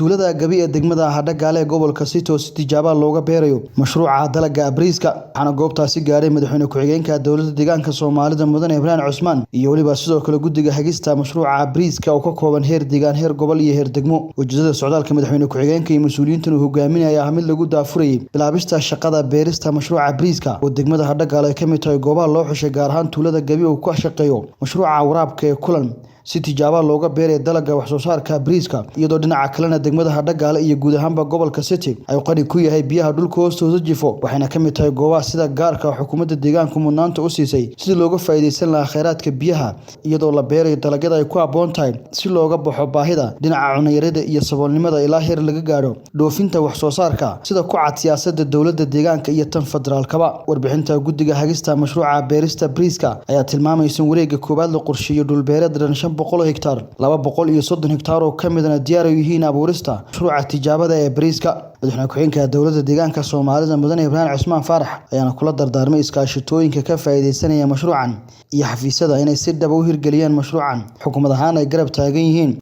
tuulada Gabi ee degmada Hadhagaale ee gobolka Sito si tijaabo looga beerayo mashruuca dalagga abriiska waxaana goobtaasi gaaray madaxweyne ku-xigeenka dowladda deegaanka Soomaalida Mudane Ibrahim Cusmaan iyo waliba sidoo kale guddiga hagista mashruuca abriiska oo ka kooban heer deegaan heer gobol iyo heer degmo ujeedada socdaalka madaxweyne ku-xigeenka iyo mas'uuliyiinta uu hogaaminaya mid lagu daafurayay bilaabista shaqada beerista mashruuca abriiska oo degmada Hadhagaale ay ka mid tahay goobaha loo xushay gaar ahaan tuulada Gabi oo ka shaqeeyo mashruuca waraabka ee kulan si tijaabo looga beeray dalagga wax soo saarka abriiska iyadoo dhinaca kalena degmada Hadhagaale iyo guud ahaanba gobolka City ay qani ku yahay biyaha dhulka hoostooda jifo waxayna ka mid tahay goobaha sida gaarka xukuumadda deegaanka mudnaanta u siisay si looga faa'iideysan lahaa kheyraadka biyaha iyadoo la beeray dalagyada ay ku habboon tahay si looga baxo baahida dhinaca cunayarida iyo saboolnimada ilaa heer laga gaaro dhoofinta wax soo saarka sida ku cad siyaasadda dowladda deegaanka iyo tan federaalkaba warbixinta guddiga hagista mashruuca beerista abriiska ayaa tilmaamaysa wareegga koowaad la qorsheeyay dhul beereed 500 hektar 230 hektar oo kamidna diyaar u yihiin abuurista mashruuca tijaabada ee abriiska madaxweyne ku-xigeenka dowladda deegaanka Soomaalida Mudane Ibrahim Cusmaan Faarax ayaana kula dardaarmay iskaashatooyinka ka faa'iideysanaya mashruucan iyo xafiisyada inay si dhab ah u hirgeliyaan mashruucan xukuumad ahaan ay garab taagan yihiin